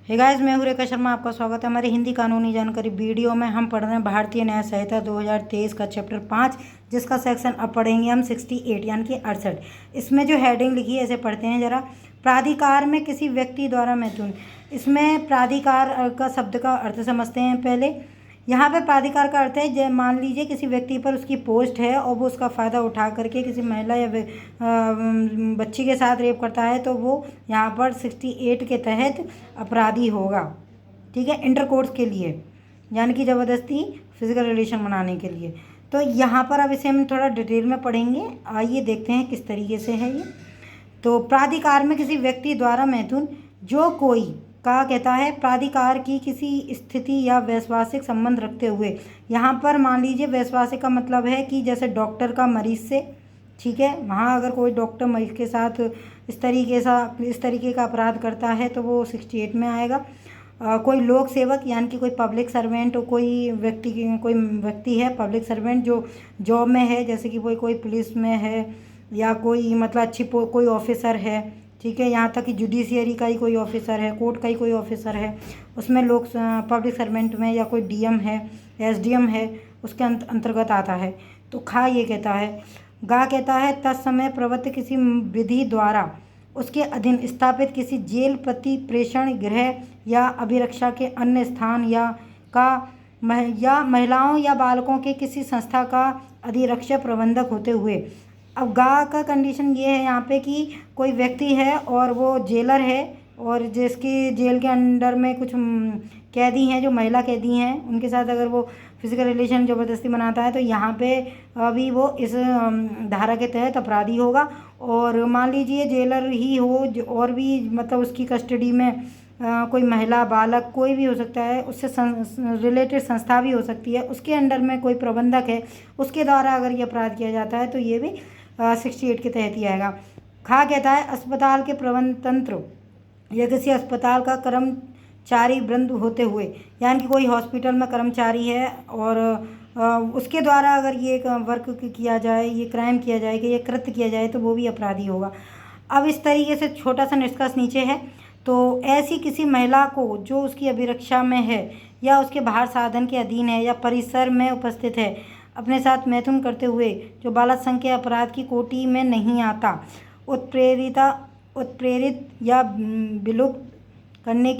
Hey guys, मैं हूं रेखा शर्मा। आपका स्वागत है हमारी हिंदी कानूनी जानकारी वीडियो में। हम पढ़ रहे हैं भारतीय न्याय संहिता 2023 का चैप्टर 5, जिसका सेक्शन अब पढ़ेंगे हम 68 यानी कि 68। इसमें जो हेडिंग लिखी है ऐसे पढ़ते हैं जरा। प्राधिकार में किसी व्यक्ति द्वारा मैथुन। इसमें प्राधिकार का शब्द का अर्थ समझते हैं पहले। यहाँ पे प्राधिकार का अर्थ है, मान लीजिए किसी व्यक्ति पर उसकी पोस्ट है और वो उसका फ़ायदा उठा करके किसी महिला या बच्ची के साथ रेप करता है, तो वो यहाँ पर 68 के तहत अपराधी होगा। ठीक है, इंटरकोर्स के लिए, यानी कि ज़बरदस्ती फिजिकल रिलेशन बनाने के लिए। तो यहाँ पर अब इसे हम थोड़ा डिटेल में पढ़ेंगे। आइए देखते हैं किस तरीके से है ये। तो प्राधिकार में किसी व्यक्ति द्वारा मैथुन जो कोई का कहता है प्राधिकार की किसी स्थिति या वैश्वासिक संबंध रखते हुए। यहाँ पर मान लीजिए वैश्वासिक का मतलब है कि जैसे डॉक्टर का मरीज से, ठीक है, वहाँ अगर कोई डॉक्टर मरीज के साथ इस तरीके का अपराध करता है तो वो 68 में आएगा। कोई लोक सेवक यानी कि कोई पब्लिक सर्वेंट, कोई व्यक्ति है पब्लिक सर्वेंट जो जॉब में है, जैसे कि कोई पुलिस में है या कोई मतलब अच्छी कोई ऑफिसर है, ठीक है, यहाँ तक कि जुडिशियरी का ही कोई ऑफिसर है, कोर्ट का ही कोई ऑफिसर है, उसमें लोग पब्लिक सर्वेंट में, या कोई डीएम है, एसडीएम है, उसके अंतर्गत आता है। तो खा ये कहता है। गा कहता है तत्समय प्रवृत्त किसी विधि द्वारा उसके अधीन स्थापित किसी जेल, प्रति प्रेषण गृह या अभिरक्षा के अन्य स्थान या महिलाओं या बालकों के किसी संस्था का अधिरक्षक प्रबंधक होते हुए। अब गा का कंडीशन ये है यहाँ पे कि कोई व्यक्ति है और वो जेलर है, और जिसकी जेल के अंडर में कुछ कैदी हैं जो महिला कैदी हैं, उनके साथ अगर वो फिजिकल रिलेशन ज़बरदस्ती बनाता है तो यहाँ पे अभी वो इस धारा के तहत अपराधी होगा। और मान लीजिए जेलर ही हो और भी मतलब उसकी कस्टडी में कोई महिला, बालक, कोई भी हो सकता है, उससे रिलेटेड संस्था भी हो सकती है, उसके अंडर में कोई प्रबंधक है, उसके द्वारा अगर ये अपराध किया जाता है तो ये भी 68 के तहत ही आएगा। खा कहता है अस्पताल के प्रबंध तंत्र या किसी अस्पताल का कर्मचारी वृंद होते हुए, यानी कि कोई हॉस्पिटल में कर्मचारी है और उसके द्वारा अगर ये वर्क किया जाए, ये क्राइम किया जाए, कि ये कृत्य किया जाए, तो वो भी अपराधी होगा। अब इस तरीके से छोटा सा निष्कर्ष नीचे है। तो ऐसी किसी महिला को जो उसकी अभिरक्षा में है या उसके बाहर साधन के अधीन है या परिसर में उपस्थित है, अपने साथ मैथुन करते हुए जो बलात्संग के अपराध की कोटि में नहीं आता, उत्प्रेरित या विलुप्त करने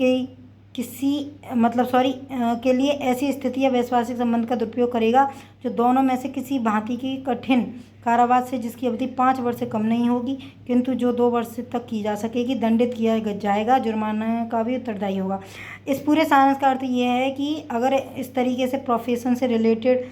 के लिए ऐसी स्थिति या वैश्वासिक संबंध का दुरुपयोग करेगा जो दोनों में से किसी भांति की कठिन कारावास से, जिसकी अवधि 5 वर्ष से कम नहीं होगी किंतु जो 2 वर्ष तक की जा सकेगी, दंडित किया जाएगा, जुर्माना का भी उत्तरदायी होगा। इस पूरे सारांश का अर्थ ये है कि अगर इस तरीके से प्रोफेशन से रिलेटेड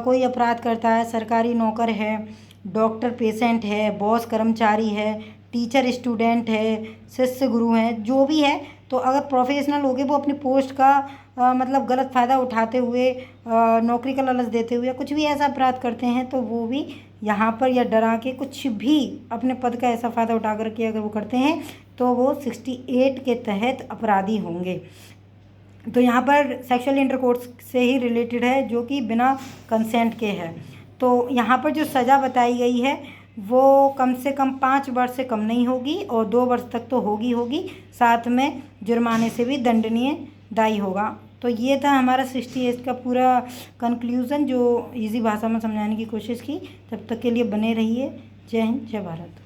कोई अपराध करता है, सरकारी नौकर है, डॉक्टर पेशेंट है, बॉस कर्मचारी है, टीचर स्टूडेंट है, शिष्य गुरु हैं, जो भी है, तो अगर प्रोफेशनल हो गए, वो अपनी पोस्ट का मतलब गलत फ़ायदा उठाते हुए, नौकरी का लालच देते हुए कुछ भी ऐसा अपराध करते हैं, तो वो भी यहाँ पर या डरा के कुछ भी अपने पद का ऐसा फ़ायदा उठा करके अगर वो करते हैं तो वो 68 के तहत अपराधी होंगे। तो यहाँ पर सेक्सुअल इंटरकोर्स से ही रिलेटेड है, जो कि बिना कंसेंट के है। तो यहाँ पर जो सज़ा बताई गई है वो कम से कम 5 वर्ष से कम नहीं होगी और 2 वर्ष तक तो होगी, साथ में जुर्माने से भी दंडनीय दायी होगा। तो ये था हमारा 68 का पूरा कंक्लूज़न, जो इजी भाषा में समझाने की कोशिश की। तब तक के लिए बने रहिए। जय हिंद, जय भारत।